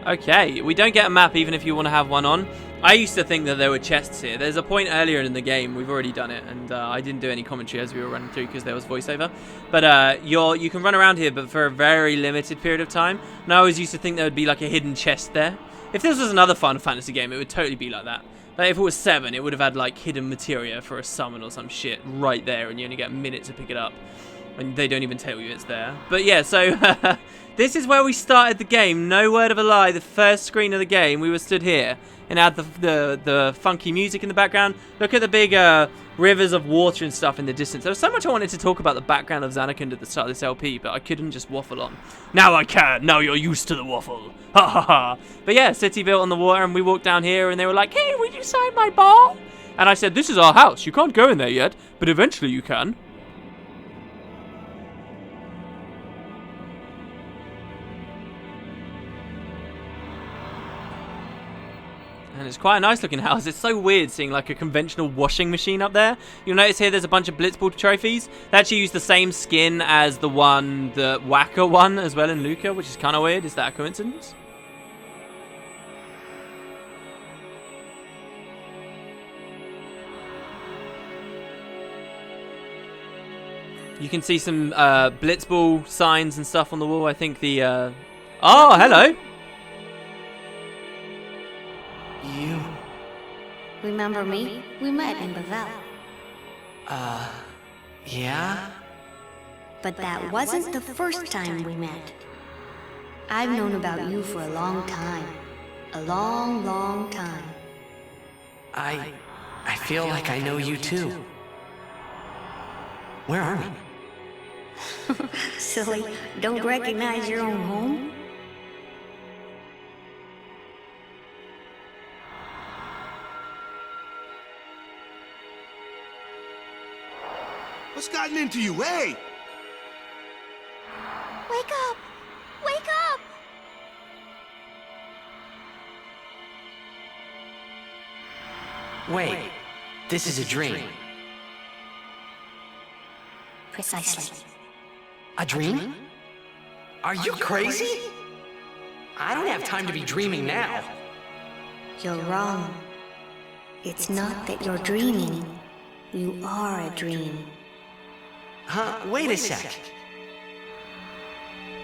Okay, we don't get a map even if you want to have one on. I used to think that there were chests here. There's a point earlier in the game, we've already done it, and I didn't do any commentary as we were running through because there was voiceover. But you can run around here, but for a very limited period of time. And I always used to think there would be like a hidden chest there. If this was another Final Fantasy game, it would totally be like that. Like if it was 7, it would have had like hidden materia for a summon or some shit right there, and you only get a minute to pick it up. And they don't even tell you it's there. But yeah, so this is where we started the game. No word of a lie. The first screen of the game, we were stood here and had the funky music in the background. Look at the big rivers of water and stuff in the distance. There was so much I wanted to talk about the background of Zanarkand at the start of this LP, but I couldn't just waffle on. Now I can. Now you're used to the waffle. Ha ha ha. But yeah, city built on the water, and we walked down here, and they were like, "Hey, will you sign my ball?" And I said, "This is our house. You can't go in there yet, but eventually you can." And it's quite a nice looking house. It's so weird seeing like a conventional washing machine up there. You'll notice here there's a bunch of Blitzball trophies. They actually use the same skin as the Whacker one as well in Luca, which is kind of weird. Is that a coincidence? You can see some Blitzball signs and stuff on the wall. I think the... Oh, hello! You... Remember me? We met in Bavel. Yeah? But that wasn't the first time we met. I've known about you for a long time. A long, long time. I feel like I know you too. Where are we? Silly, don't recognize your own home? What's gotten into you, hey? Wake up! Wake up! Wait, this is a dream. Precisely. A dream? Are you crazy? I don't have time to be dreaming now. You're wrong. It's not that you're dreaming. You are a dream. Huh? Wait a sec.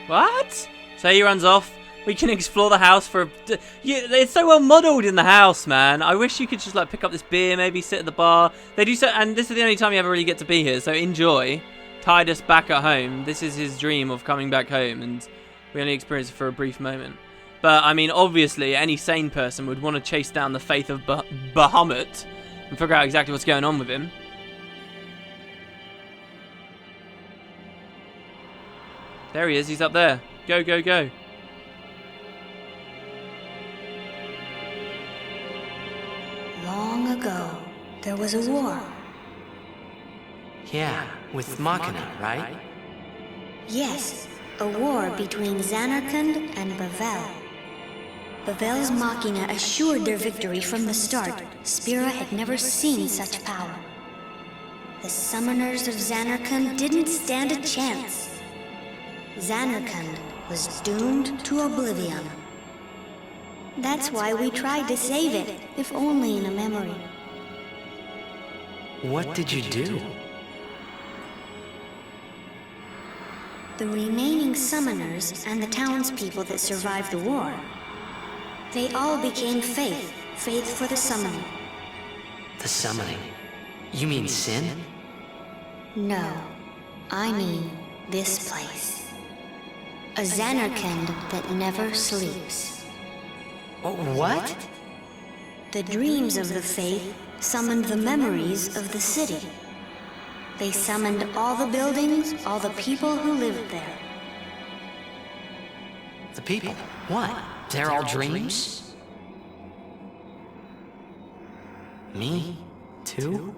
What? So he runs off. We can explore the house for... it's so well modelled in the house, man. I wish you could just like pick up this beer, maybe sit at the bar. They do so, and this is the only time you ever really get to be here, so enjoy. Tidus back at home. This is his dream of coming back home, and we only experience it for a brief moment. But, I mean, obviously, any sane person would want to chase down the faith of Bahamut and figure out exactly what's going on with him. There he is. He's up there. Go, go, go. Long ago, there was a war. Yeah, with Machina, right? Yes, a war between Zanarkand and Bavel. Bavel's Machina assured their victory from the start. Spira had never seen such power. The summoners of Zanarkand didn't stand a chance. Zanarkand was doomed to oblivion. That's why we tried to save it, if only in a memory. What did you do? The remaining summoners and the townspeople that survived the war, they all became faith for the summoning. The summoning? You mean sin? No, I mean this place. A Zanarkand that never sleeps. What? The dreams of the faith summoned the memories of the city. They summoned all the buildings, all the people who lived there. The people? What? They're all dreams? Me? Too?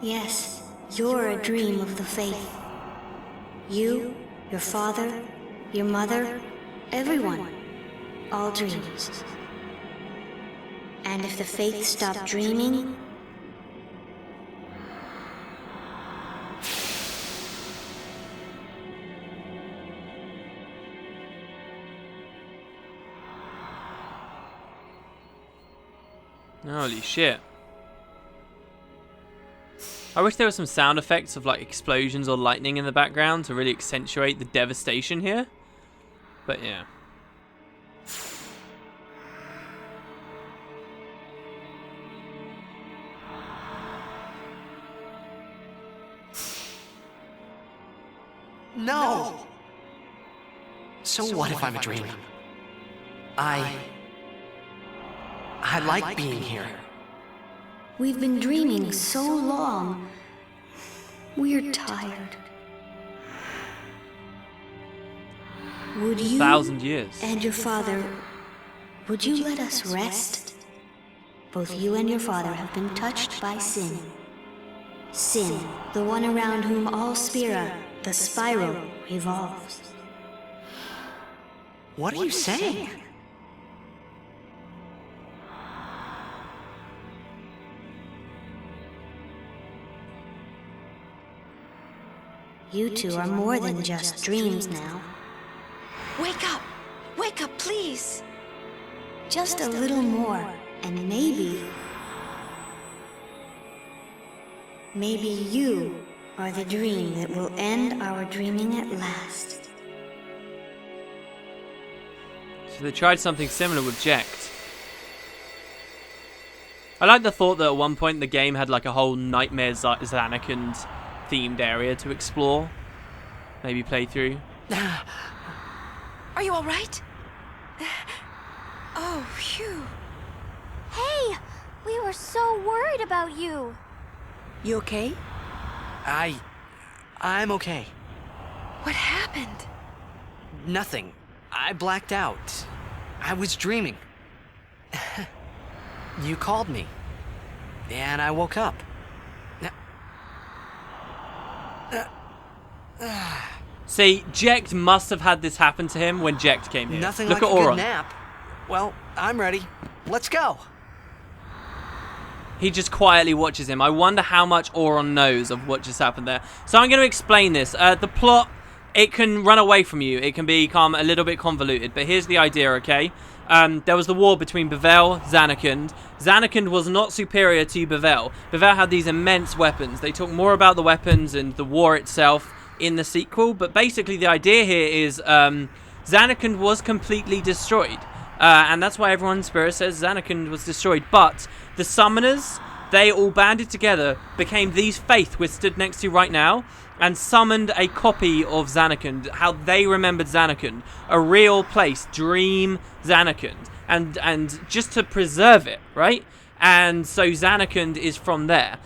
Yes, you're a dream of the faith. You, your father, your mother, everyone. All dreams. And if the faith stopped dreaming... Holy shit. I wish there were some sound effects of like explosions or lightning in the background to really accentuate the devastation here. But yeah. No! So what if I'm a dream? I like being here. We've been dreaming so long. We're tired. Would you 1,000 years. and your father, would you let us rest? Both you and your father have been touched by sin. Sin, the one around whom all Spira, the spiral, revolves. What are you saying? You two are more than just dreams now. Wake up! Wake up, please! Just a little more, and maybe you are the dream that will end our dreaming at last. So they tried something similar with Jekt. I like the thought that at one point the game had like a whole Nightmare Zanarkand themed area to explore. Maybe play through. Are you alright? Oh, phew. Hey! We were so worried about you. You okay? I'm okay. What happened? Nothing. I blacked out. I was dreaming. You called me. And I woke up. See, Jekt must have had this happen to him when Jekt came here. Nothing Look like at a good Auron. nap. Well, I'm ready. Let's go. He just quietly watches him. I wonder how much Auron knows of what just happened there. So I'm going to explain this. The plot, it can run away from you. It can become a little bit convoluted. But here's the idea, okay? There was the war between Bevelle, Zanarkand. Zanarkand was not superior to Bevelle. Bevelle had these immense weapons. They talk more about the weapons and the war itself in the sequel. But basically the idea here is Zanarkand was completely destroyed. And that's why everyone in Spirit says Zanarkand was destroyed. But the summoners, they all banded together, became these Faith we're stood next to right now, and summoned a copy of Zanarkand, how they remembered Zanarkand, a real place, Dream Zanarkand, and just to preserve it, right? And so Zanarkand is from there.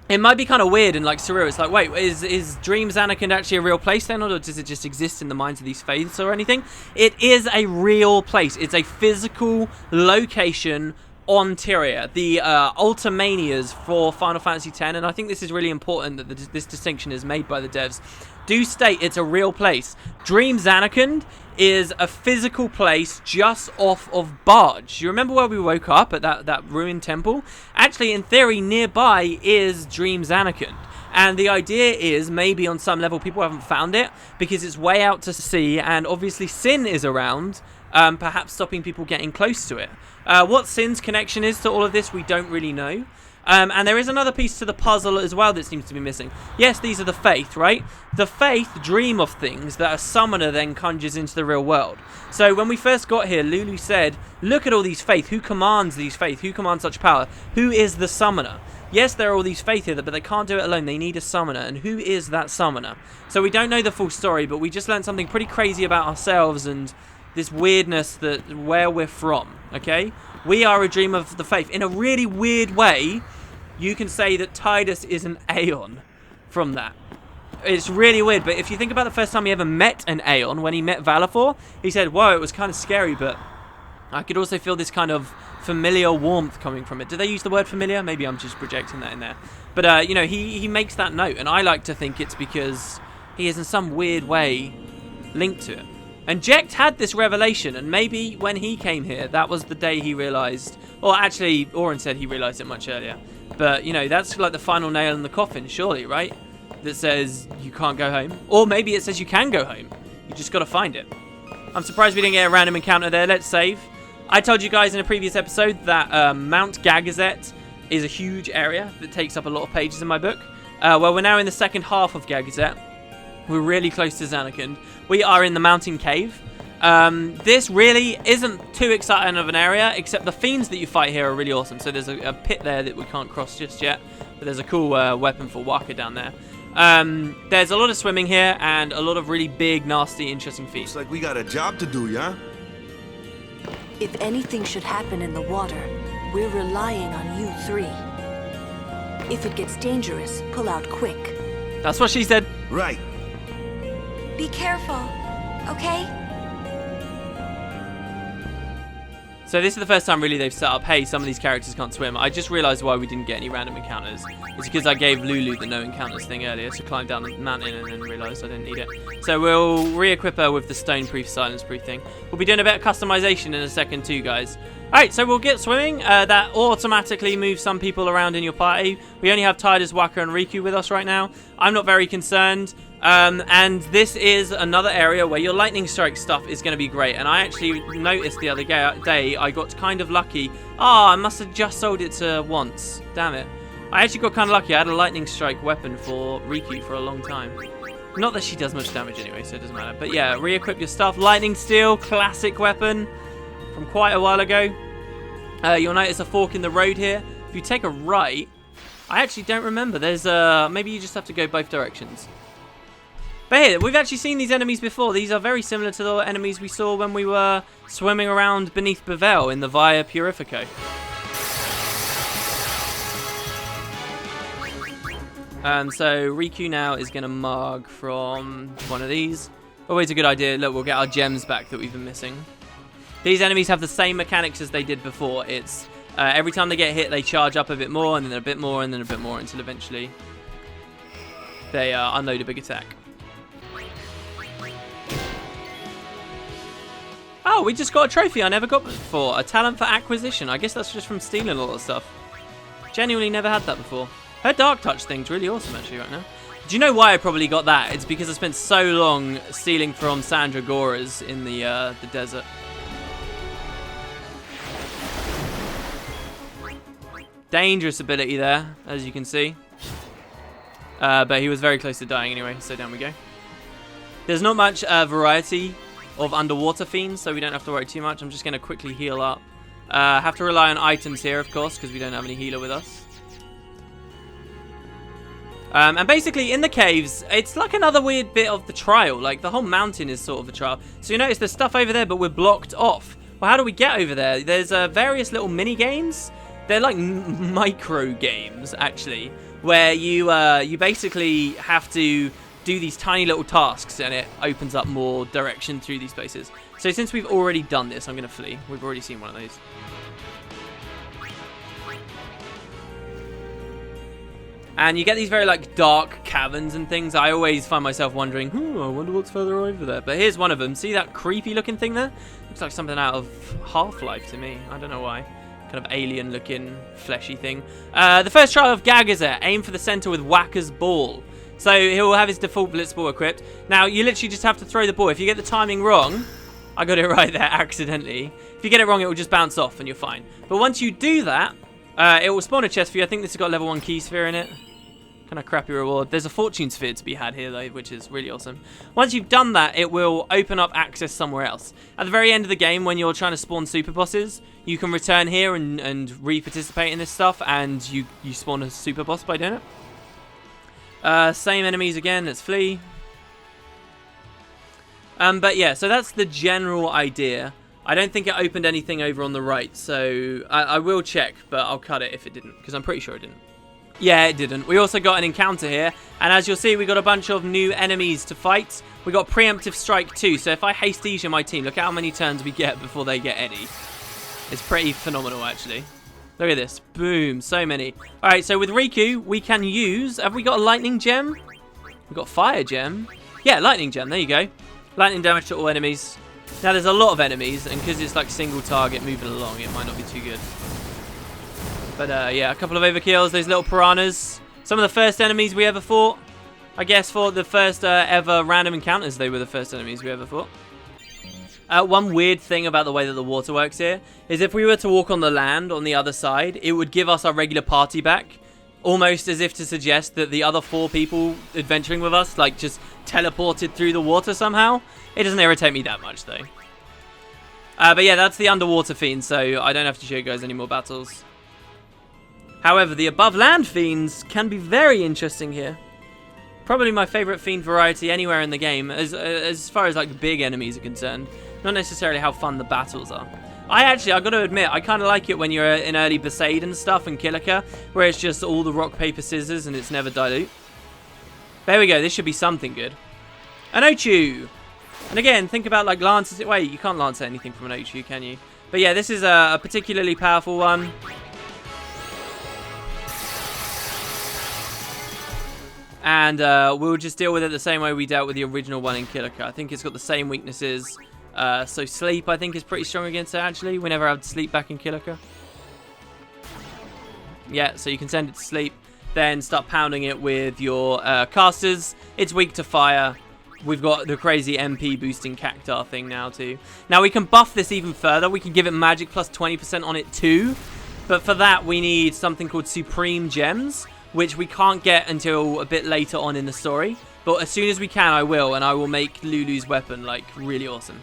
It might be kind of weird and like surreal. It's like, wait, is Dream Zanarkand actually a real place then, or does it just exist in the minds of these faiths or anything? It is a real place. It's a physical location on Tyria, the Ultimanias for Final Fantasy X, and I think this is really important that this distinction is made by the devs. Do state it's a real place. Dream Zanarkand is a physical place just off of Barge. You remember where we woke up at that ruined temple? Actually, in theory, nearby is Dream Zanarkand. And the idea is maybe on some level people haven't found it because it's way out to sea, and obviously Sin is around, perhaps stopping people getting close to it. What Sin's connection is to all of this, we don't really know. And there is another piece to the puzzle as well that seems to be missing. Yes, these are the Faith, right? The Faith dream of things that a summoner then conjures into the real world. So when we first got here, Lulu said, look at all these Faith. Who commands these Faith? Who commands such power? Who is the summoner? Yes, there are all these Faith here, but they can't do it alone. They need a summoner. And who is that summoner? So we don't know the full story, but we just learned something pretty crazy about ourselves and this weirdness that where we're from, okay? We are a dream of the Faith. In a really weird way, you can say that Tidus is an Aeon from that. It's really weird, but if you think about the first time he ever met an Aeon, when he met Valifor, he said, whoa, it was kind of scary, but I could also feel this kind of familiar warmth coming from it. Do they use the word familiar? Maybe I'm just projecting that in there. But, you know, he makes that note, and I like to think it's because he is in some weird way linked to it. And Jekt had this revelation, and maybe when he came here, that was the day he realised... Or actually, Auron said he realised it much earlier. But, you know, that's like the final nail in the coffin, surely, right? That says you can't go home. Or maybe it says you can go home. You just got to find it. I'm surprised we didn't get a random encounter there. Let's save. I told you guys in a previous episode that Mount Gagazet is a huge area that takes up a lot of pages in my book. Well, we're now in the second half of Gagazet. We're really close to Zanarkand. We are in the mountain cave. This really isn't too exciting of an area, except the fiends that you fight here are really awesome. So there's a pit there that we can't cross just yet, but there's a cool weapon for Waka down there. There's a lot of swimming here and a lot of really big, nasty, interesting feats. Looks like we got a job to do, yeah? If anything should happen in the water, we're relying on you three. If it gets dangerous, pull out quick. That's what she said. Right. Be careful, okay? So this is the first time really they've set up, hey, some of these characters can't swim. I just realised why we didn't get any random encounters. It's because I gave Lulu the no encounters thing earlier to climb down the mountain and then realised I didn't need it. So we'll re-equip her with the stone-proof, silence-proof thing. We'll be doing a bit of customization in a second too, guys. Alright, so we'll get swimming. That automatically moves some people around in your party. We only have Tidus, Waka, and Riku with us right now. I'm not very concerned. And this is another area where your lightning strike stuff is going to be great. And I actually noticed the other day I got kind of lucky. I must have just sold it to once. Damn it. I actually got kind of lucky. I had a lightning strike weapon for Riku for a long time. Not that she does much damage anyway, so it doesn't matter. But yeah, re-equip your stuff. Lightning steel, classic weapon from quite a while ago. You'll notice a fork in the road here. If you take a right, I actually don't remember. There's maybe you just have to go both directions. But here, we've actually seen these enemies before. These are very similar to the enemies we saw when we were swimming around beneath Bevel in the Via Purifico. So Riku now is going to mug from one of these. Always a good idea. Look, we'll get our gems back that we've been missing. These enemies have the same mechanics as they did before. It's every time they get hit, they charge up a bit more, and then a bit more, and then a bit more, until eventually they unload a big attack. Oh, we just got a trophy I never got before. A talent for acquisition. I guess that's just from stealing a lot of stuff. Genuinely never had that before. Her dark touch thing's really awesome actually right now. Do you know why I probably got that? It's because I spent so long stealing from Sandra Gora's in the desert. Dangerous ability there, as you can see. But he was very close to dying anyway, so down we go. There's not much variety of underwater fiends, so we don't have to worry too much. I'm just going to quickly heal up. Have to rely on items here, of course, because we don't have any healer with us. And basically, in the caves, it's like another weird bit of the trial. Like, the whole mountain is sort of a trial. So you notice there's stuff over there, but we're blocked off. Well, how do we get over there? There's various little mini-games. They're like micro games, actually, where you basically have to do these tiny little tasks, and it opens up more direction through these places. So since we've already done this, I'm going to flee. We've already seen one of those. And you get these very like dark caverns and things. I always find myself wondering, I wonder what's further over there. But here's one of them. See that creepy looking thing there? Looks like something out of Half-Life to me. I don't know why. Kind of alien looking fleshy thing. The first trial of Gagazet. Aim for the center with Waka's ball. So he'll have his default blitzball equipped. Now you literally just have to throw the ball. If you get the timing wrong, I got it right there accidentally. If you get it wrong, it will just bounce off and you're fine. But once you do that, it will spawn a chest for you. I think this has got level 1 key sphere in it. Kind of crappy reward. There's a fortune sphere to be had here though, which is really awesome. Once you've done that, it will open up access somewhere else. At the very end of the game, when you're trying to spawn super bosses, you can return here and re-participate in this stuff, and you spawn a super boss by doing it. Same enemies again, let's flee. But yeah, so that's the general idea. I don't think it opened anything over on the right, so I will check, but I'll cut it if it didn't, because I'm pretty sure it didn't. Yeah, it didn't. We also got an encounter here, and as you'll see, we got a bunch of new enemies to fight. We got preemptive strike too, so if I hastige my team, look at how many turns we get before they get any. It's pretty phenomenal, actually. Look at this. Boom. So many. Alright, so with Riku, we can use... Have we got a lightning gem? We've got fire gem. Yeah, lightning gem. There you go. Lightning damage to all enemies. Now, there's a lot of enemies, and because it's like single target moving along, it might not be too good. But, yeah, a couple of overkills. Those little piranhas. Some of the first enemies we ever fought. I guess for the first ever random encounters, they were the first enemies we ever fought. One weird thing about the way that the water works here is if we were to walk on the land on the other side, it would give us our regular party back. Almost as if to suggest that the other 4 people adventuring with us, like, just teleported through the water somehow. It doesn't irritate me that much, though. But yeah, that's the underwater Fiends, so I don't have to show you guys any more battles. However, the above land Fiends can be very interesting here. Probably my favourite Fiend variety anywhere in the game, as far as, like, big enemies are concerned. Not necessarily how fun the battles are. I got to admit, I kind of like it when you're in early Besaid and stuff and Kilika, where it's just all the rock, paper, scissors and it's never dilute. There we go, this should be something good. An Ochu! And again, think about like lances. Wait, you can't lance anything from an Ochu, can you? But yeah, this is a particularly powerful one. And we'll just deal with it the same way we dealt with the original one in Kilika. I think it's got the same weaknesses. So sleep, I think, is pretty strong against it, actually. We never had sleep back in Kilika. Yeah, so you can send it to sleep. Then start pounding it with your casters. It's weak to fire. We've got the crazy MP boosting Cactar thing now, too. Now, we can buff this even further. We can give it magic plus 20% on it, too. But for that, we need something called Supreme Gems, which we can't get until a bit later on in the story. But as soon as we can, I will. And I will make Lulu's weapon, like, really awesome.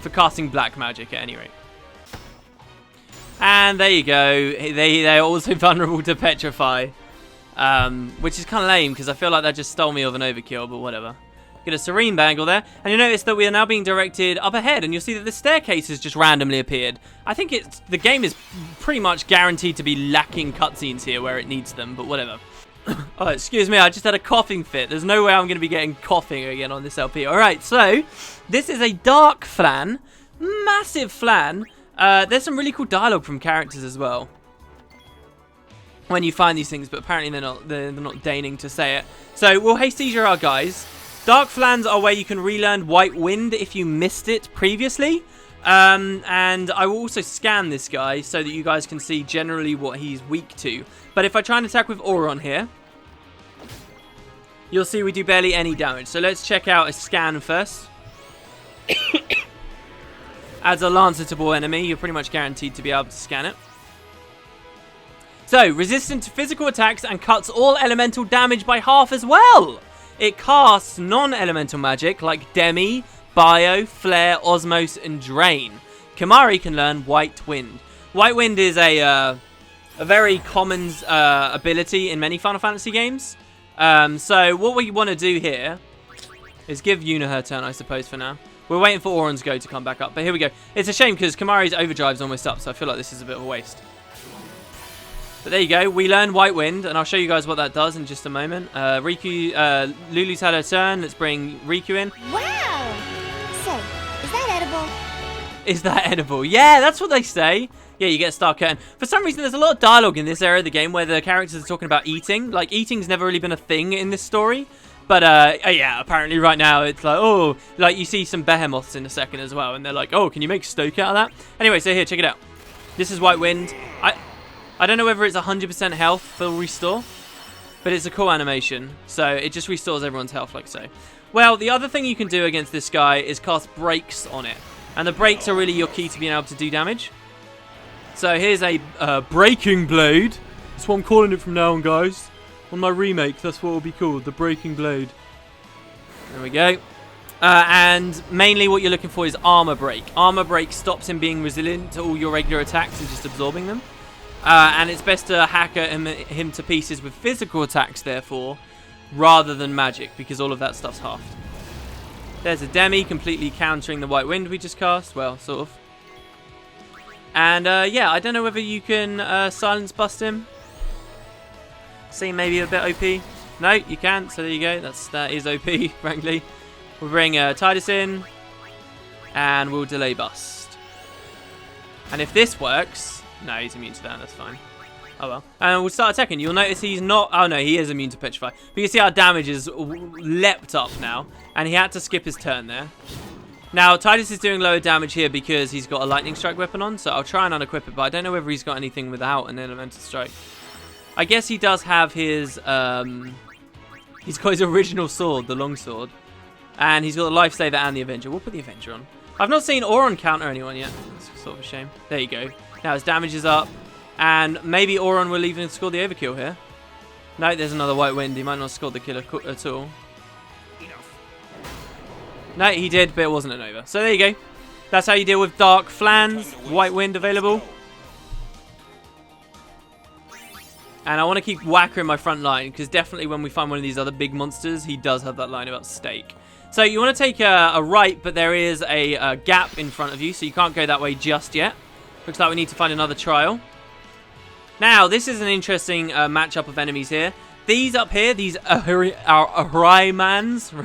For casting black magic at any rate. And there you go. They're also vulnerable to petrify, which is kind of lame because I feel like that just stole me of an overkill, but whatever. Get a serene bangle there, and you'll notice that we are now being directed up ahead, and you'll see that the staircase has just randomly appeared. I think the game is pretty much guaranteed to be lacking cutscenes here where it needs them, but whatever. Oh, excuse me, I just had a coughing fit. There's no way I'm going to be getting coughing again on this LP. Alright, so, this is a dark flan. Massive flan. There's some really cool dialogue from characters as well when you find these things, but apparently they're not deigning to say it. So, we'll haste seizure our guys. Dark flans are where you can relearn White Wind if you missed it previously. And I will also scan this guy so that you guys can see generally what he's weak to. But if I try and attack with Auron here, you'll see we do barely any damage. So let's check out a scan first. As a lanceable enemy, you're pretty much guaranteed to be able to scan it. So, resistant to physical attacks and cuts all elemental damage by half as well. It casts non-elemental magic like Demi, Bio, Flare, Osmos, and Drain. Kimahri can learn White Wind. White Wind is a very common ability in many Final Fantasy games. So what we want to do here is give Yuna her turn, I suppose, for now. We're waiting for Auron's go to come back up, but here we go. It's a shame because Kimahri's overdrive's almost up, so I feel like this is a bit of a waste. But there you go, we learn White Wind, and I'll show you guys what that does in just a moment. Lulu's had her turn, let's bring Riku in. Wow! So, is that edible? Is that edible? Yeah, that's what they say. Yeah, you get a star curtain. For some reason, there's a lot of dialogue in this area of the game where the characters are talking about eating. Like, eating's never really been a thing in this story. But, yeah, apparently right now it's like, oh, like you see some behemoths in a second as well. And they're like, oh, can you make stoke out of that? Anyway, so here, check it out. This is White Wind. I don't know whether it's 100% health full restore, but it's a cool animation. So it just restores everyone's health, like so. Well, the other thing you can do against this guy is cast breaks on it. And the breaks are really your key to being able to do damage. So here's a Breaking Blade. That's what I'm calling it from now on, guys. On my remake, that's what it will be called, the Breaking Blade. There we go. And mainly what you're looking for is Armor Break. Armor Break stops him being resilient to all your regular attacks and just absorbing them. And it's best to hack him to pieces with physical attacks, therefore, rather than magic, because all of that stuff's halved. There's a Demi completely countering the White Wind we just cast. Well, sort of. And, yeah, I don't know whether you can silence bust him. Seem maybe a bit OP. No, you can't, so there you go. That is OP, frankly. We'll bring Tidus in, and we'll delay bust. And if this works... No, he's immune to that, that's fine. Oh well. And we'll start attacking. You'll notice he's not... Oh no, he is immune to Petrify. But you see our damage is leapt up now. And he had to skip his turn there. Now, Tidus is doing lower damage here because he's got a Lightning Strike weapon on. So I'll try and unequip it. But I don't know whether he's got anything without an Elemental Strike. I guess he does have his... he's got his original sword, the long sword. And he's got the Lifesaver and the Avenger. We'll put the Avenger on. I've not seen Auron counter anyone yet. That's sort of a shame. There you go. Now his damage is up. And maybe Auron will even score the overkill here. No, there's another White Wind. He might not score the kill at all. No, he did, but it wasn't an over. So there you go. That's how you deal with Dark Flans. White Wind available. And I want to keep Whacker in my front line, because definitely when we find one of these other big monsters, he does have that line about stake. So you want to take a right, but there is a gap in front of you, so you can't go that way just yet. Looks like we need to find another trial. Now, this is an interesting matchup of enemies here. These up here, these Ahrimans,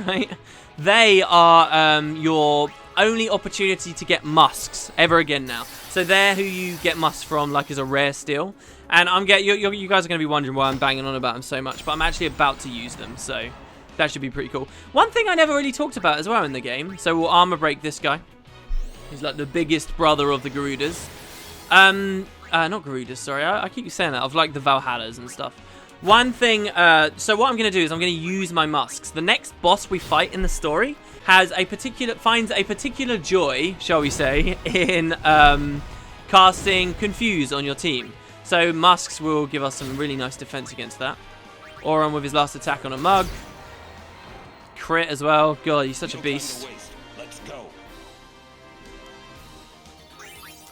right? They are your only opportunity to get musks ever again now. So they're who you get musks from, like as a rare steal. And you guys are going to be wondering why I'm banging on about them so much, but I'm actually about to use them, so that should be pretty cool. One thing I never really talked about as well in the game, so we'll armor break this guy. He's like the biggest brother of the Garudas. Not Garudas, sorry. I keep saying that. Of like the Valhallas and stuff. One thing, so what I'm going to do is I'm going to use my musks. The next boss we fight in the story finds a particular joy, shall we say, in casting Confuse on your team. So musks will give us some really nice defense against that. Auron with his last attack on a mug. Crit as well. God, he's such a beast.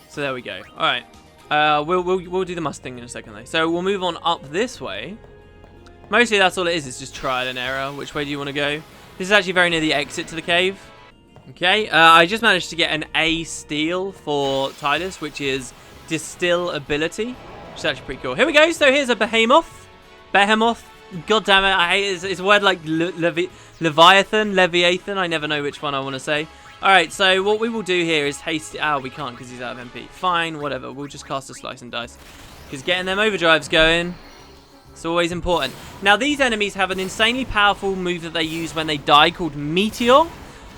So there we go. All right. We'll do the must thing in a second though. So we'll move on up this way. Mostly that's all it is. It's just trial and error. Which way do you want to go? This is actually very near the exit to the cave. Okay. I just managed to get an A steal for Tidus, which is Distill ability, which is actually pretty cool. Here we go. So here's a Behemoth. God damn it. I hate it. It's a word like Leviathan. I never know which one I want to say. Alright, so what we will do here is haste... we can't because he's out of MP. Fine, whatever. We'll just cast a Slice and Dice. Because getting them overdrives going, it's always important. Now, these enemies have an insanely powerful move that they use when they die called Meteor.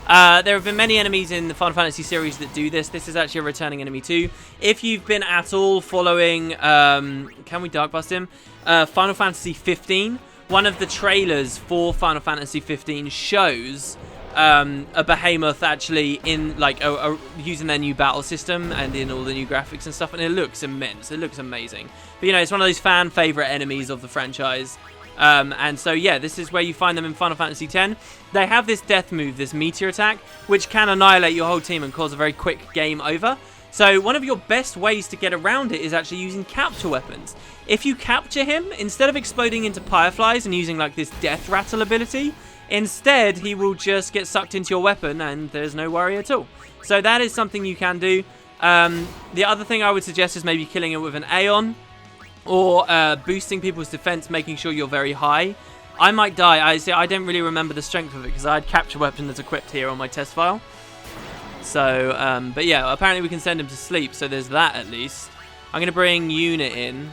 There have been many enemies in the Final Fantasy series that do this. This is actually a returning enemy too. If you've been at all following... can we Dark Bust him? Final Fantasy 15. One of the trailers for Final Fantasy 15 shows... a Behemoth actually in like using their new battle system and in all the new graphics and stuff, and it looks immense. It looks amazing. But you know, it's one of those fan favorite enemies of the franchise. And so yeah, this is where you find them in Final Fantasy X. They have this death move, this meteor attack, which can annihilate your whole team and cause a very quick game over. So one of your best ways to get around it is actually using capture weapons. If you capture him, instead of exploding into fireflies and using like this death rattle ability, instead, he will just get sucked into your weapon and there's no worry at all. So that is something you can do. The other thing I would suggest is maybe killing it with an Aeon or boosting people's defense, making sure you're very high. I might die. I don't really remember the strength of it because I had capture weapon that's equipped here on my test file. So, but yeah, apparently we can send him to sleep, so there's that at least. I'm going to bring Unit in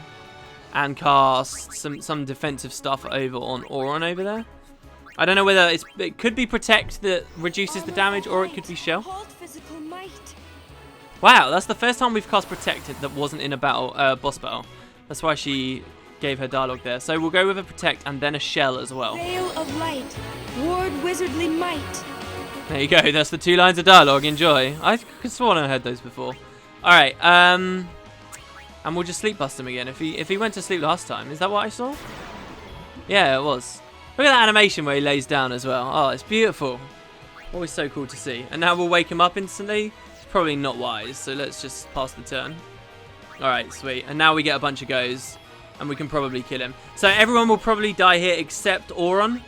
and cast some defensive stuff over on Auron over there. I don't know whether it could be Protect that reduces the damage, or it could be Shell. Wow, that's the first time we've cast Protected that wasn't in a battle, boss battle. That's why she gave her dialogue there. So we'll go with a Protect and then a Shell as well. Veil of Light, Ward Wizardly Might. There you go. That's the 2 lines of dialogue. Enjoy. I could have sworn I heard those before. All right. And we'll just sleep bust him again. If he went to sleep last time, is that what I saw? Yeah, it was. Look at that animation where he lays down as well. Oh, it's beautiful. Always so cool to see. And now we'll wake him up instantly. It's probably not wise, so let's just pass the turn. Alright, sweet. And now we get a bunch of goes. And we can probably kill him. So everyone will probably die here except Auron.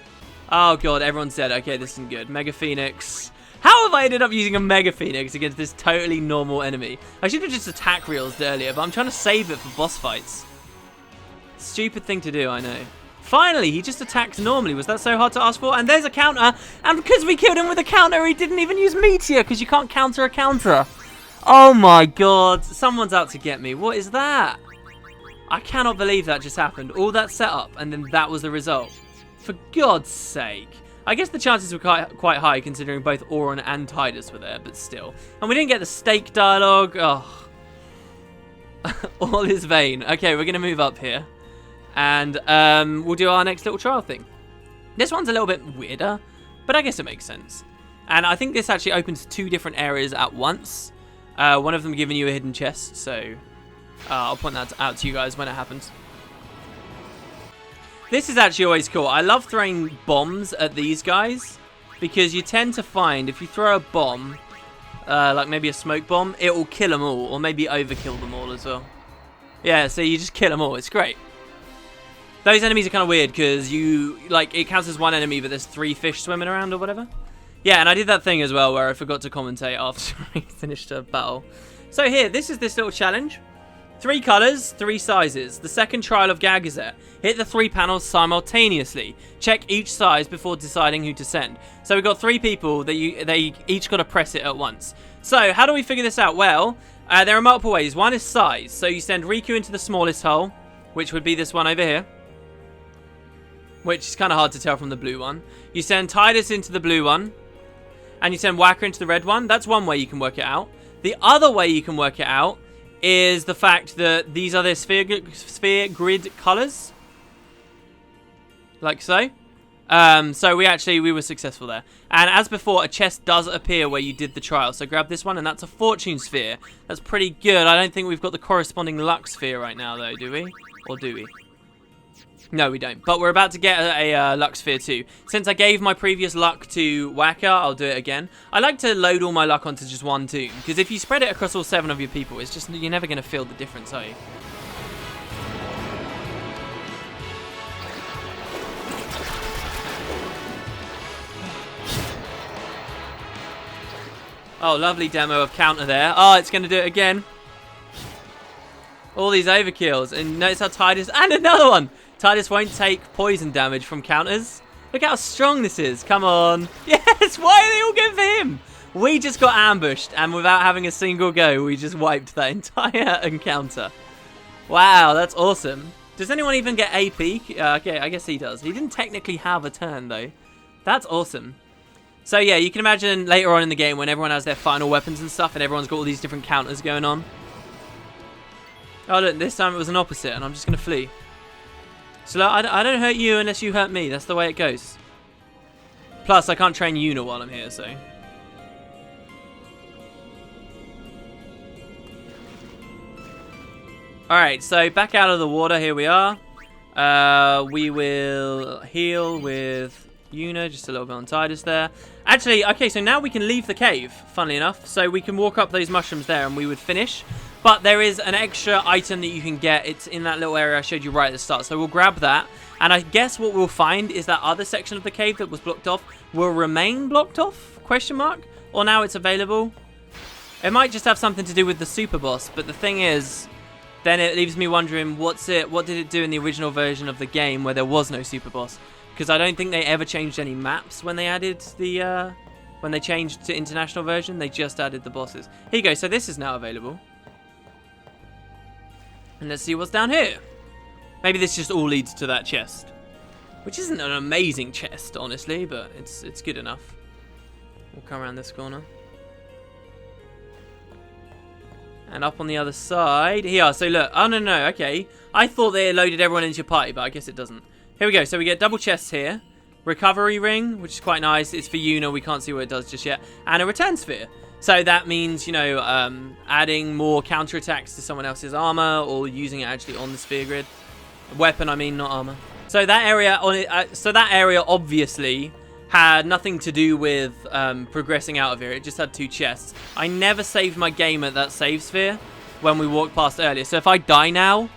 Oh god, everyone's dead. Okay, this isn't good. Mega Phoenix. How have I ended up using a Mega Phoenix against this totally normal enemy? I should have just attack reels earlier, but I'm trying to save it for boss fights. Stupid thing to do, I know. Finally, he just attacked normally. Was that so hard to ask for? And there's a counter. And because we killed him with a counter, he didn't even use Meteor because you can't counter a counter. Oh my god. Someone's out to get me. What is that? I cannot believe that just happened. All that setup and then that was the result. For God's sake. I guess the chances were quite high considering both Auron and Tidus were there, but still. And we didn't get the stake dialogue. Oh. All is vain. Okay, we're going to move up here. And we'll do our next little trial thing. This one's a little bit weirder, but I guess it makes sense. And I think this actually opens 2 different areas at once. One of them giving you a hidden chest, so I'll point that out to you guys when it happens. This is actually always cool. I love throwing bombs at these guys because you tend to find if you throw a bomb, like maybe a smoke bomb, it will kill them all, or maybe overkill them all as well. Yeah, so you just kill them all. It's great. Those enemies are kind of weird because it counts as 1 enemy, but there's 3 fish swimming around or whatever. Yeah, and I did that thing as well where I forgot to commentate after I finished a battle. So here, this is this little challenge. 3 colours, 3 sizes. The second trial of Gagazet. Hit the 3 panels simultaneously. Check each size before deciding who to send. So we've got 3 people that they each got to press it at once. So how do we figure this out? Well, there are multiple ways. One is size. So you send Riku into the smallest hole, which would be this one over here, which is kind of hard to tell from the blue one. You send Tidus into the blue one, and you send Whacker into the red one. That's one way you can work it out. The other way you can work it out is the fact that these are their sphere grid colours. Like so. So we were successful there. And as before, a chest does appear where you did the trial. So grab this one, and that's a fortune sphere. That's pretty good. I don't think we've got the corresponding luck sphere right now, though, do we? Or do we? No, we don't. But we're about to get a luck sphere too. Since I gave my previous luck to Whacker, I'll do it again. I like to load all my luck onto just one tomb, because if you spread it across all 7 of your people, it's just, you're never going to feel the difference, are you? Oh, lovely demo of counter there. Oh, it's going to do it again. All these overkills. And notice how Tidus... And another one! Tidus won't take poison damage from counters. Look how strong this is. Come on. Yes, why are they all going for him? We just got ambushed, and without having a single go, we just wiped that entire encounter. Wow, that's awesome. Does anyone even get AP? Okay, I guess he does. He didn't technically have a turn, though. That's awesome. So, yeah, you can imagine later on in the game when everyone has their final weapons and stuff, and everyone's got all these different counters going on. Oh, look, this time it was an opposite, and I'm just going to flee. So look, I don't hurt you unless you hurt me. That's the way it goes. Plus, I can't train Yuna while I'm here, so... Alright, so back out of the water, here we are. We will heal with Yuna, just a little bit on Tidus there. Actually, okay, so now we can leave the cave, funnily enough. So we can walk up those mushrooms there and we would finish. But there is an extra item that you can get. It's in that little area I showed you right at the start. So we'll grab that. And I guess what we'll find is that other section of the cave that was blocked off will remain blocked off? Question mark? Or now it's available? It might just have something to do with the super boss. But the thing is, then it leaves me wondering, what did it do in the original version of the game where there was no super boss? Because I don't think they ever changed any maps when they added the... when they changed to international version. They just added the bosses. Here you go. So this is now available. And let's see what's down here. Maybe this just all leads to that chest. Which isn't an amazing chest, honestly, but it's good enough. We'll come around this corner. And up on the other side. Here, so look. Oh, no, okay. I thought they loaded everyone into your party, but I guess it doesn't. Here we go. So we get double chests here. Recovery ring, which is quite nice. It's for Yuna. We can't see what it does just yet. And a return sphere. So that means, you know, adding more counterattacks to someone else's armor or using it actually on the sphere grid. Weapon, I mean, not armor. So that area obviously had nothing to do with progressing out of here. It just had 2 chests. I never saved my game at that save sphere when we walked past earlier. So if I die now,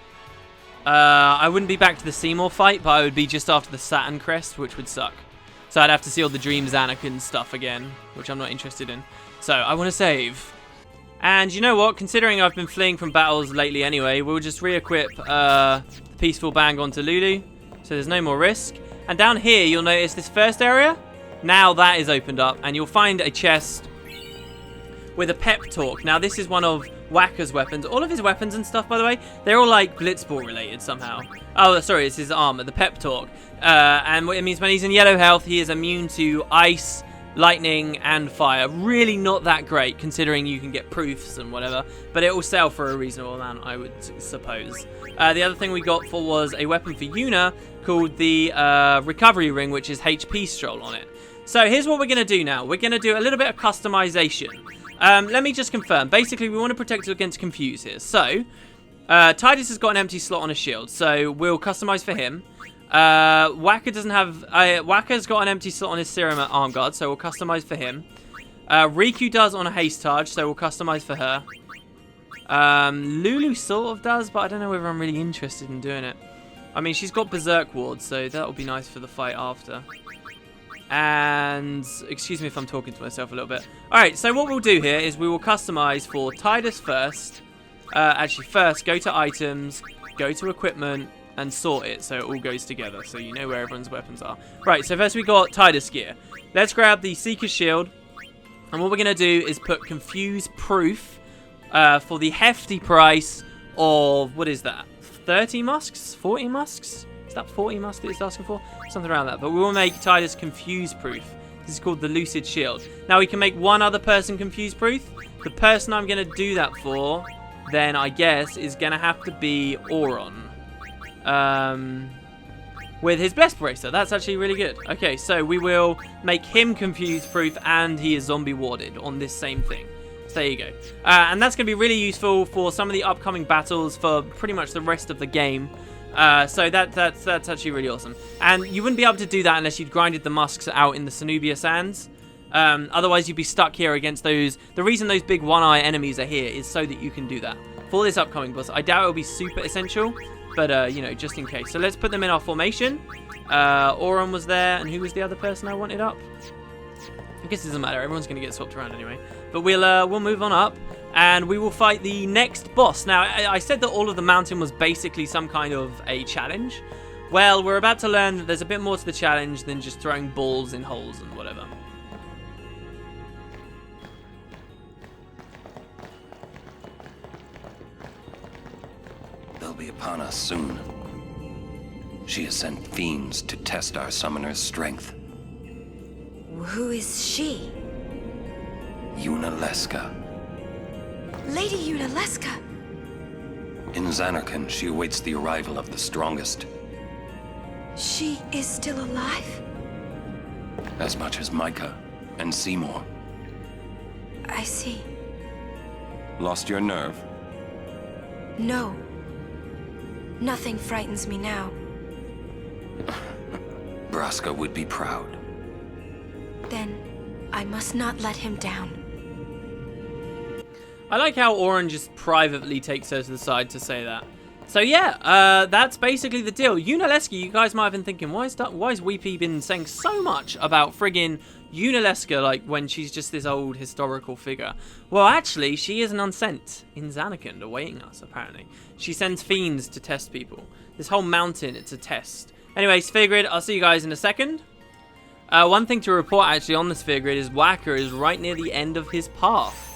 I wouldn't be back to the Seymour fight, but I would be just after the Saturn crest, which would suck. So I'd have to see all the Dreams Anakin stuff again, which I'm not interested in. So, I want to save. And you know what? Considering I've been fleeing from battles lately anyway, we'll just re-equip the Peaceful Bang onto Lulu. So there's no more risk. And down here, you'll notice this first area. Now that is opened up. And you'll find a chest with a pep talk. Now, this is one of Whacker's weapons. All of his weapons and stuff, by the way, they're all like Blitzball related somehow. Oh, sorry, it's his armor, the pep talk. And what it means when he's in yellow health, he is immune to ice, lightning and fire. Really not that great considering you can get proofs and whatever, but it will sell for a reasonable amount, I would suppose. The other thing we got was a weapon for Yuna called the recovery ring, which is HP stroll on it. So here's what we're going to do now. We're going to do a little bit of customization. Let me just confirm. Basically, we want to protect against confuse here. So, Tidus has got an empty slot on his shield, so we'll customize for him. Waka doesn't have... Waka's got an empty slot on his serum at arm guard, so we'll customize for him. Riku does on a haste charge, so we'll customize for her. Lulu sort of does, but I don't know whether I'm really interested in doing it. I mean, she's got Berserk Ward, so that'll be nice for the fight after. And excuse me if I'm talking to myself a little bit. Alright, so what we'll do here is we will customize for Tidus first. Actually, first, go to items, go to equipment, and sort it so it all goes together, so you know where everyone's weapons are. Right, so first we got Tidus gear. Let's grab the Seeker's Shield. And what we're going to do is put Confuse Proof for the hefty price of, what is that? 30 musks? 40 musks? Is that 40 musks that it's asking for? Something around that. But we will make Tidus Confuse Proof. This is called the Lucid Shield. Now we can make one other person Confuse Proof. The person I'm going to do that for, then I guess, is going to have to be Auron. With his Blessed Bracer. That's actually really good. Okay, so we will make him Confuse Proof and he is zombie warded on this same thing. So there you go. And that's going to be really useful for some of the upcoming battles for pretty much the rest of the game. So that's actually really awesome. And you wouldn't be able to do that unless you'd grinded the musks out in the Cenobia Sands. Otherwise, you'd be stuck here against those. The reason those big one-eye enemies are here is so that you can do that. For this upcoming boss, I doubt it'll be super essential. But, you know, just in case. So let's put them in our formation. Auron was there. And who was the other person I wanted up? I guess it doesn't matter. Everyone's going to get swapped around anyway. But we'll move on up. And we will fight the next boss. Now, I said that all of the mountain was basically some kind of a challenge. Well, we're about to learn that there's a bit more to the challenge than just throwing balls in holes and whatever. They'll be upon us soon. She has sent fiends to test our summoner's strength. Who is she? Yunalesca. Lady Yunalesca. In Zanarkand, she awaits the arrival of the strongest. She is still alive? As much as Micah and Seymour. I see. Lost your nerve? No. Nothing frightens me now. Braska would be proud. Then I must not let him down. I like how Auron just privately takes her to the side to say that. So yeah, that's basically the deal. Yunalesca, you guys might have been thinking, why is Weepy been saying so much about friggin' Yunalesca, like, when she's just this old historical figure? Well, actually, she is an unsent in Zanarkand, awaiting us, apparently. She sends fiends to test people. This whole mountain, it's a test. Anyway, Sphere Grid, I'll see you guys in a second. One thing to report, actually, on the Sphere Grid is Waka is right near the end of his path.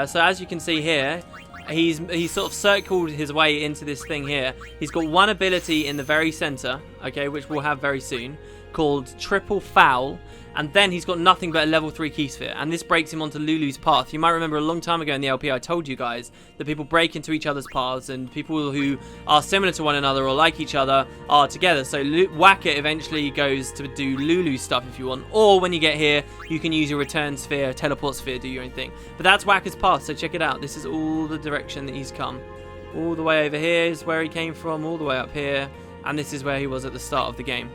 So as you can see here, he's sort of circled his way into this thing here. He's got one ability in the very center, okay, which we'll have very soon, called Triple Foul. And then he's got nothing but a level 3 key sphere. And this breaks him onto Lulu's path. You might remember a long time ago in the LP I told you guys that people break into each other's paths. And people who are similar to one another or like each other are together. So Waka eventually goes to do Lulu stuff if you want. Or when you get here, you can use your return sphere, teleport sphere, do your own thing. But that's Waka's path, so check it out. This is all the direction that he's come. All the way over here is where he came from. All the way up here. And this is where he was at the start of the game.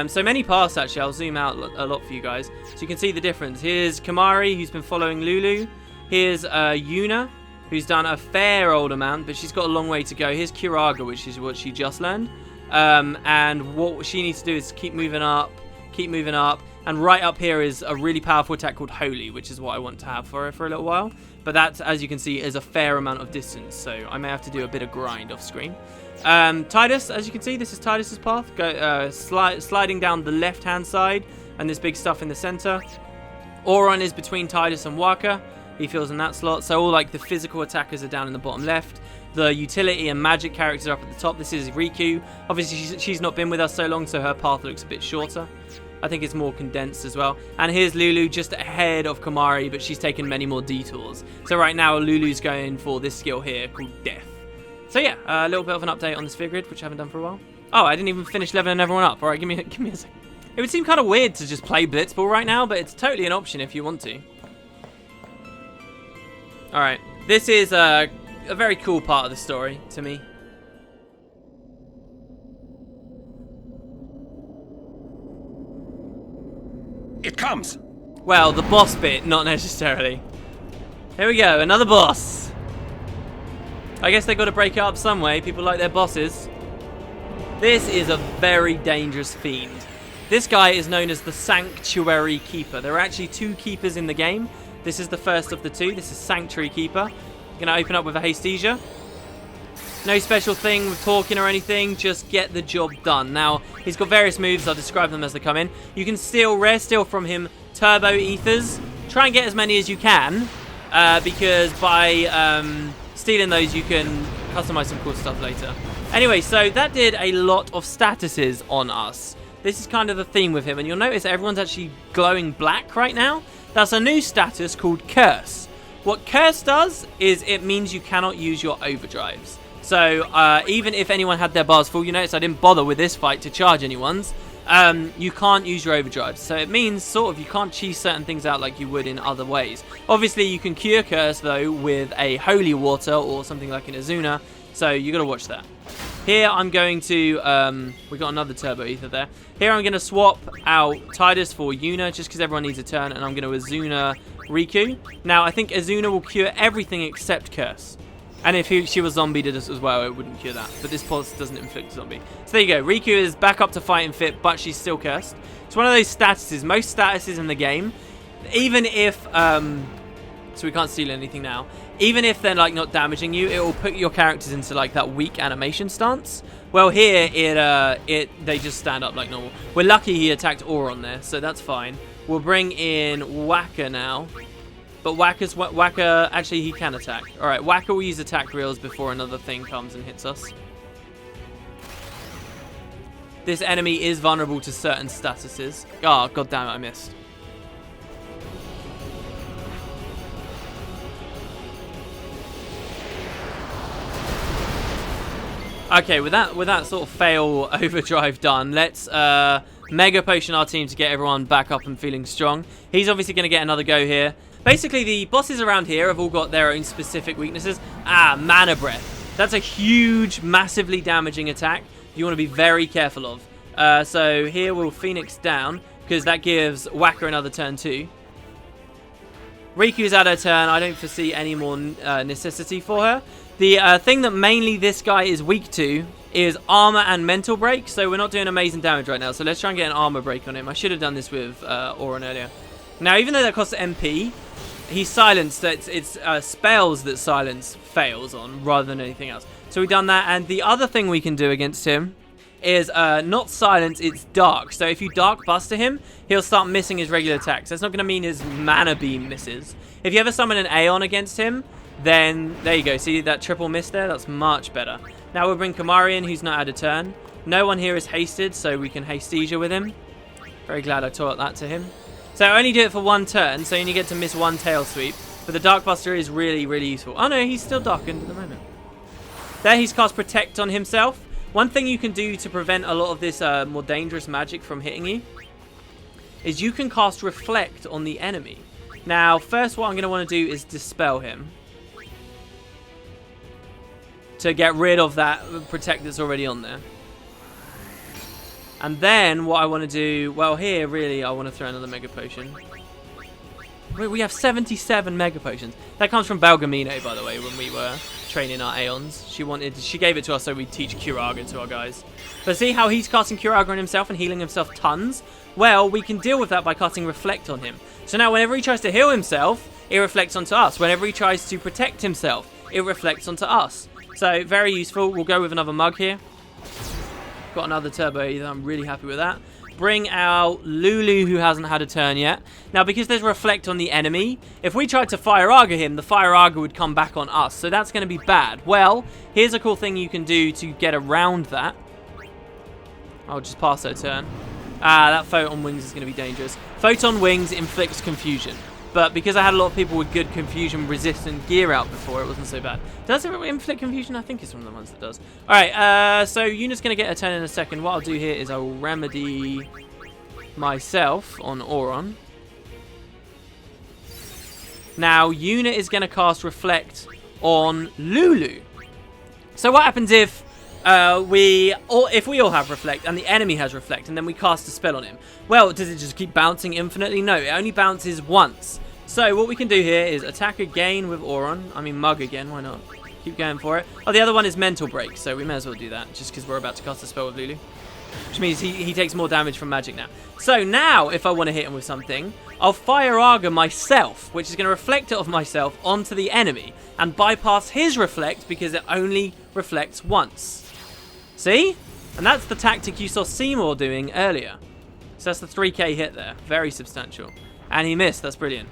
So many paths, actually. I'll zoom out a lot for you guys, so you can see the difference. Here's Kamari, who's been following Lulu. Here's Yuna, who's done a fair old amount, but she's got a long way to go. Here's Kiraga, which is what she just learned. And what she needs to do is keep moving up. And right up here is a really powerful attack called Holy, which is what I want to have for her for a little while. But that, as you can see, is a fair amount of distance, so I may have to do a bit of grind off screen. Tidus, as you can see, this is Tidus's path. Sliding down the left-hand side, and this big stuff in the center. Auron is between Tidus and Waka. He feels in that slot. So all like the physical attackers are down in the bottom left. The utility and magic characters are up at the top. This is Riku. Obviously, she's not been with us so long, so her path looks a bit shorter. I think it's more condensed as well. And here's Lulu just ahead of Kamari, but she's taken many more detours. So right now, Lulu's going for this skill here called Death. So yeah, a little bit of an update on the Sphere Grid, which I haven't done for a while. Oh, I didn't even finish leveling everyone up. All right, give me a second. It would seem kind of weird to just play Blitzball right now, but it's totally an option if you want to. Alright, this is a very cool part of the story to me. It comes! Well, the boss bit, not necessarily. Here we go, another boss. I guess they got to break it up some way. People like their bosses. This is a very dangerous fiend. This guy is known as the Sanctuary Keeper. There are actually 2 keepers in the game. This is the first of the 2. This is Sanctuary Keeper. You're going to open up with a Hastesia. No special thing with talking or anything. Just get the job done. Now, he's got various moves. I'll describe them as they come in. You can steal, rare steal from him, Turbo Ethers. Try and get as many as you can. Because by stealing those, you can customize some cool stuff later. Anyway, so that did a lot of statuses on us. This is kind of the theme with him, and you'll notice everyone's actually glowing black right now. That's a new status called Curse. What Curse does is it means you cannot use your overdrives. So even if anyone had their bars full, you notice I didn't bother with this fight to charge anyone's. You can't use your overdrives. So it means sort of you can't cheese certain things out like you would in other ways. Obviously, you can cure Curse, though, with a Holy Water or something like an Azuna. So you got to watch that. Here I'm going to, we got another Turbo Ether there. Here I'm going to swap out Tidus for Yuna, just because everyone needs a turn, and I'm going to Azuna Riku. Now, I think Azuna will cure everything except Curse. And if she was zombie did this as well, it wouldn't cure that. But this pulse doesn't inflict zombie. So there you go. Riku is back up to fighting fit, but she's still cursed. It's one of those statuses. Most statuses in the game, even if, so we can't steal anything now. Even if they're like not damaging you, it will put your characters into like that weak animation stance. Well, here they just stand up like normal. We're lucky he attacked Auron there, so that's fine. We'll bring in Waka now. But Waka, actually he can attack. Alright, Waka will use attack reels before another thing comes and hits us. This enemy is vulnerable to certain statuses. Oh, god damn it, I missed. Okay, with that sort of fail overdrive done, let's Mega Potion our team to get everyone back up and feeling strong. He's obviously going to get another go here. Basically, the bosses around here have all got their own specific weaknesses. Mana Breath. That's a huge, massively damaging attack you want to be very careful of. So here we'll Phoenix down, because that gives Waka another turn too. Riku's at her turn. I don't foresee any more necessity for her. The thing that mainly this guy is weak to is armor and mental break, so we're not doing amazing damage right now. So let's try and get an armor break on him. I should have done this with Auron earlier. Now, even though that costs MP, he's silenced. It's spells that silence fails on rather than anything else. So we've done that, and the other thing we can do against him is not silence, it's dark. So if you dark buster him, he'll start missing his regular attacks. That's not going to mean his mana beam misses. If you ever summon an Aeon against him, then there you go. See that triple miss there? That's much better. Now we'll bring Kamari in, who's not had a turn. No one here is hasted, so we can Hastesia with him. Very glad I taught that to him. So I only do it for one turn, so you only get to miss one tail sweep. But the Dark Buster is really, really useful. Oh no, he's still darkened at the moment. There he's cast Protect on himself. One thing you can do to prevent a lot of this more dangerous magic from hitting you is you can cast Reflect on the enemy. Now, first what I'm going to want to do is Dispel him, to get rid of that Protect that's already on there. And then what I want to do, well here really I want to throw another Mega Potion. We have 77 Mega Potions. That comes from Belgamino, by the way, when we were training our Aeons. She gave it to us so we'd teach Curaga to our guys. But see how he's casting Curaga on himself and healing himself tons? Well, we can deal with that by casting Reflect on him. So now whenever he tries to heal himself, it reflects onto us. Whenever he tries to protect himself, it reflects onto us. So very useful. We'll go with another mug here. Got another Turbo Ether. I'm really happy with that. Bring out Lulu, who hasn't had a turn yet. Now, because there's Reflect on the enemy, if we tried to Fire Arga him, the Fire Arga would come back on us. So that's going to be bad. Well, here's a cool thing you can do to get around that. I'll just pass her turn. That Photon Wings is going to be dangerous. Photon Wings inflicts confusion. But because I had a lot of people with good confusion-resistant gear out before, it wasn't so bad. Does it inflict confusion? I think it's one of the ones that does. Alright, so Yuna's going to get a turn in a second. What I'll do here is I'll remedy myself on Auron. Now, Yuna is going to cast Reflect on Lulu. So what happens if we all have Reflect and the enemy has Reflect and then we cast a spell on him? Well, does it just keep bouncing infinitely? No, it only bounces once. So what we can do here is attack again with Auron. I mean, mug again, why not? Keep going for it. Oh, the other one is Mental Break, so we may as well do that just because we're about to cast a spell with Lulu. Which means he takes more damage from magic now. So now, if I want to hit him with something, I'll Fire Arga myself, which is going to reflect it off myself onto the enemy and bypass his reflect because it only reflects once. See? And that's the tactic you saw Seymour doing earlier. So that's the 3k hit there. Very substantial. And he missed. That's brilliant.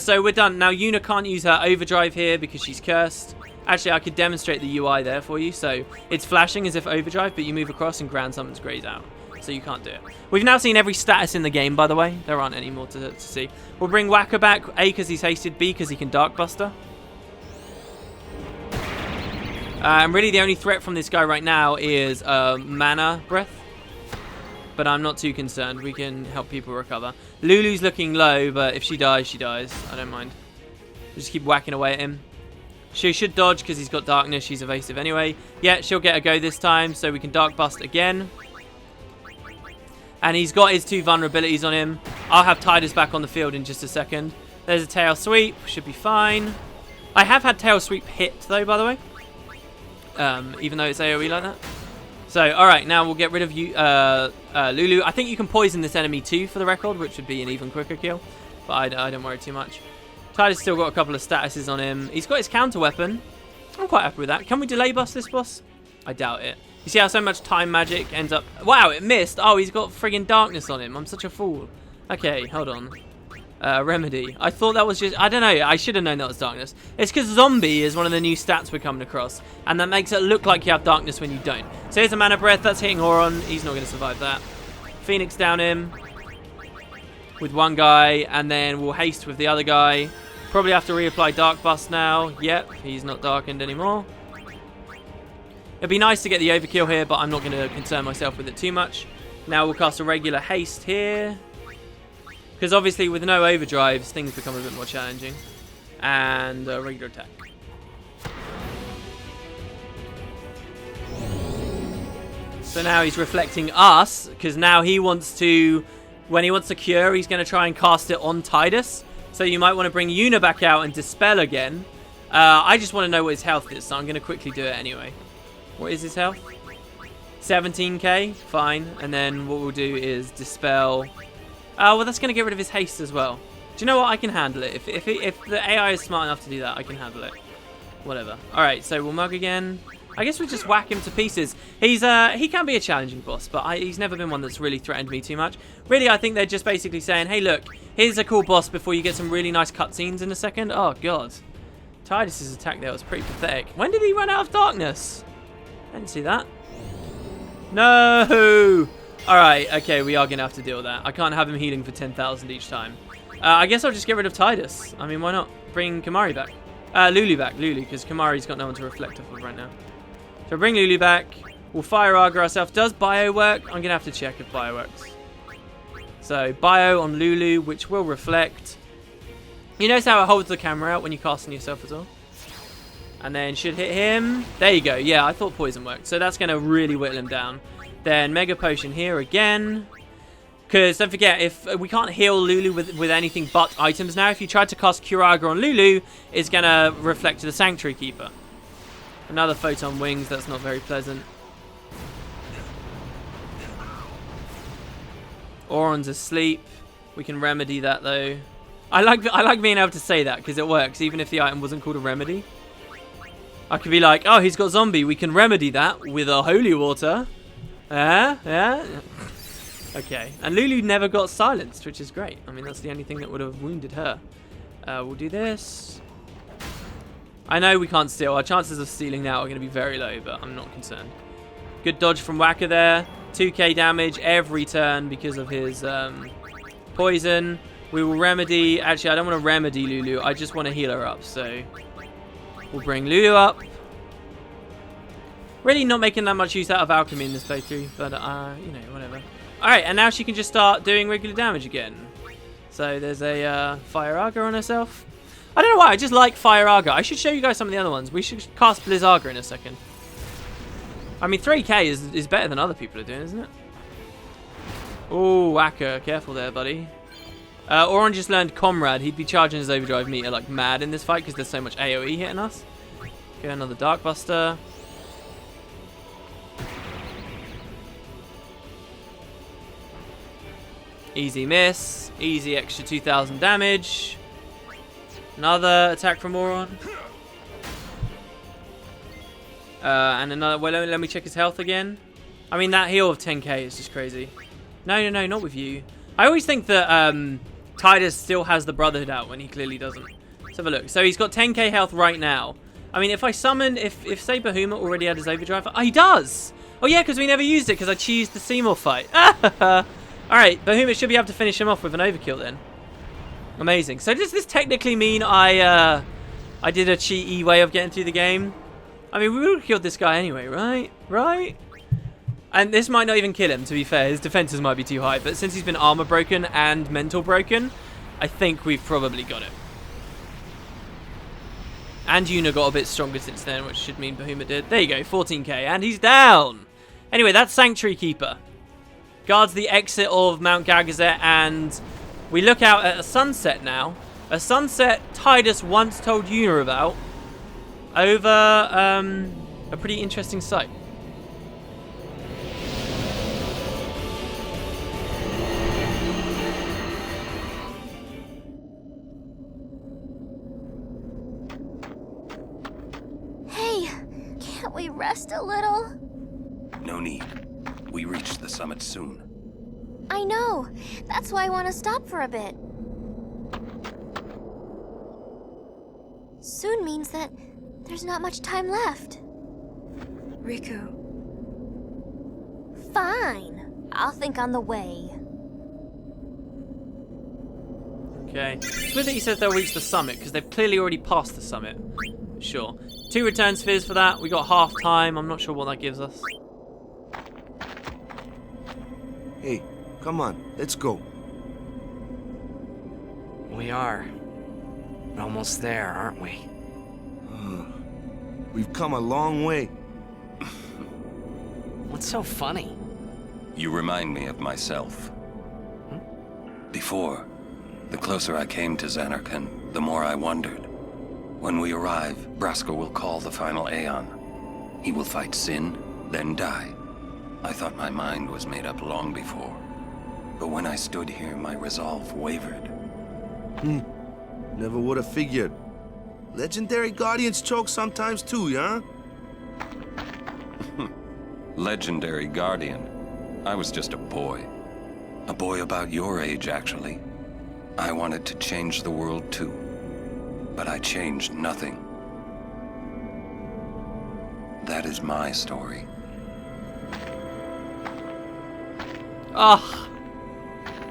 So we're done. Now, Yuna can't use her overdrive here because she's cursed. Actually, I could demonstrate the UI there for you. So it's flashing as if overdrive, but you move across and Grand Summons Graze out. So you can't do it. We've now seen every status in the game, by the way. There aren't any more to see. We'll bring Waka back. A, because he's hasted. B, because he can Dark Buster. And really the only threat from this guy right now is Mana Breath. But I'm not too concerned. We can help people recover. Lulu's looking low, but if she dies, she dies. I don't mind. We'll just keep whacking away at him. She should dodge because he's got darkness. She's evasive anyway. Yeah, she'll get a go this time, so we can Dark Bust again. And he's got his 2 vulnerabilities on him. I'll have Tidus back on the field in just a second. There's a Tail Sweep. Should be fine. I have had Tail Sweep hit, though, by the way. Even though it's AoE like that. So, alright, now we'll get rid of you, Lulu. I think you can poison this enemy too, for the record, which would be an even quicker kill. But I don't worry too much. Tidus still got a couple of statuses on him. He's got his counter weapon. I'm quite happy with that. Can we delay bust this boss? I doubt it. You see how so much time magic ends up... Wow, it missed. Oh, he's got friggin' darkness on him. I'm such a fool. Okay, hold on. Remedy. I thought that was just... I don't know. I should have known that was darkness. It's because zombie is one of the new stats we're coming across. And that makes it look like you have darkness when you don't. So here's a Mana Breath. That's hitting Auron. He's not going to survive that. Phoenix down him. With one guy. And then we'll haste with the other guy. Probably have to reapply Dark Bust now. Yep, he's not darkened anymore. It'd be nice to get the overkill here, but I'm not going to concern myself with it too much. Now we'll cast a regular haste here. Because obviously with no overdrives, things become a bit more challenging. And a regular attack. So now he's reflecting us, because now he wants to... When he wants to cure, he's going to try and cast it on Tidus. So you might want to bring Yuna back out and Dispel again. I just want to know what his health is, so I'm going to quickly do it anyway. What is his health? 17k? Fine. And then what we'll do is Dispel. Well, that's going to get rid of his haste as well. Do you know what? I can handle it. If the AI is smart enough to do that, I can handle it. Whatever. Alright, so we'll mug again. I guess we'll just whack him to pieces. He can be a challenging boss, but he's never been one that's really threatened me too much. Really, I think they're just basically saying, hey, look, here's a cool boss before you get some really nice cutscenes in a second. Oh, God. Tidus' attack there was pretty pathetic. When did he run out of darkness? I didn't see that. No! Alright, okay, we are going to have to deal with that. I can't have him healing for 10,000 each time. I guess I'll just get rid of Tidus. I mean, why not? Bring Kimahri back. Lulu back, because Kimahri's got no one to reflect off of right now. So bring Lulu back. We'll Fire Arga ourselves. Does Bio work? I'm going to have to check if Bio works. So Bio on Lulu, which will reflect. You notice how it holds the camera out when you cast on yourself as well? And then should hit him. There you go. Yeah, I thought Poison worked. So that's going to really whittle him down. Then Mega Potion here again. Because don't forget, if we can't heal Lulu with anything but items now. If you tried to cast Curaga on Lulu, it's going to reflect to the Sanctuary Keeper. Another Photon Wings, that's not very pleasant. Auron's asleep. We can remedy that though. I like being able to say that because it works, even if the item wasn't called a remedy. I could be like, oh, he's got zombie. We can remedy that with a holy water. Yeah. Okay. And Lulu never got silenced, which is great. I mean, that's the only thing that would have wounded her. We'll do this. I know we can't steal. Our chances of stealing now are going to be very low, but I'm not concerned. Good dodge from Waka there. 2k damage every turn because of his poison. We will remedy. Actually, I don't want to remedy Lulu. I just want to heal her up. So we'll bring Lulu up. Really not making that much use out of alchemy in this playthrough, but you know, whatever. Alright, and now she can just start doing regular damage again. So there's a Fire Arga on herself. I don't know why, I just like Fire Arga. I should show you guys some of the other ones. We should cast Blizzarga in a second. I mean, 3k is better than other people are doing, isn't it? Oh, Akka, careful there, buddy. Oran just learned Comrade. He'd be charging his overdrive meter like mad in this fight because there's so much AoE hitting us. Okay, another Darkbuster. Easy miss. Easy extra 2,000 damage. Another attack from Oran. And another. Well, let me check his health again. I mean, that heal of 10k is just crazy. No, not with you. I always think that Tidus still has the Brotherhood out when he clearly doesn't. Let's have a look. So he's got 10k health right now. I mean, if I summon, if say Bahuma already had his overdrive, oh, he does. Oh yeah, because we never used it because I cheesed the Seymour fight. All right, Bahuma should be able to finish him off with an overkill then. Amazing. So does this technically mean I did a cheaty way of getting through the game? I mean, we would have killed this guy anyway, right? Right? And this might not even kill him, to be fair. His defenses might be too high. But since he's been armor broken and mental broken, I think we've probably got it. And Yuna got a bit stronger since then, which should mean Bahuma did. There you go, 14k. And he's down. Anyway, that's Sanctuary Keeper. Guards the exit of Mount Gagazet, and we look out at a sunset now. A sunset Tidus once told Yuna about over a pretty interesting sight. Hey, can't we rest a little? No need. We reach the summit soon. I know. That's why I want to stop for a bit. Soon means that there's not much time left. Riku. Fine. I'll think on the way. Okay. It's weird that he says they'll reach the summit, because they've clearly already passed the summit. Sure. 2 return spheres for that. We got half time. I'm not sure what that gives us. Hey, come on, let's go. We are. Almost there, aren't we? We've come a long way. What's so funny? You remind me of myself. Before, the closer I came to Zanarkand, the more I wondered. When we arrive, Brasker will call the final Aeon. He will fight sin, then die. I thought my mind was made up long before. But when I stood here, my resolve wavered. Never would have figured. Legendary Guardians choke sometimes too, yeah? Legendary Guardian. I was just a boy. A boy about your age, actually. I wanted to change the world too. But I changed nothing. That is my story. Ah,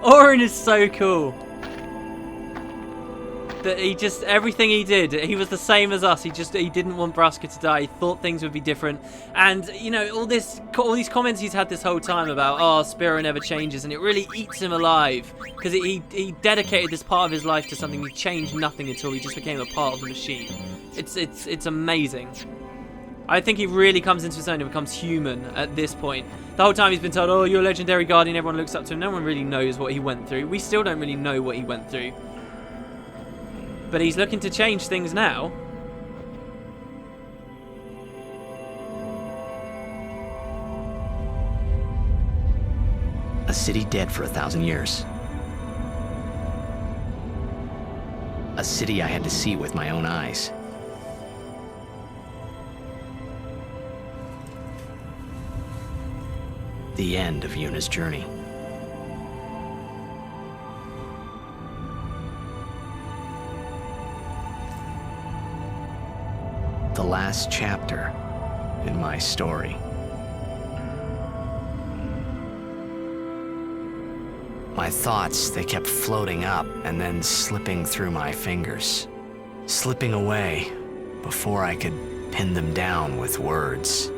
Orin is so cool. That he just, everything he did, he was the same as us. He didn't want Brasker to die. He thought things would be different. And, you know, all these comments he's had this whole time about, oh, Spiro never changes, and it really eats him alive. Because he dedicated this part of his life to something. He changed nothing until he just became a part of the machine. It's amazing. I think he really comes into his own and becomes human at this point. The whole time he's been told, oh, you're a legendary guardian, everyone looks up to him. No one really knows what he went through. We still don't really know what he went through. But he's looking to change things now. A city dead for 1,000 years. A city I had to see with my own eyes. The end of Yuna's journey. The last chapter in my story. My thoughts, they kept floating up and then slipping through my fingers. Slipping away before I could pin them down with words.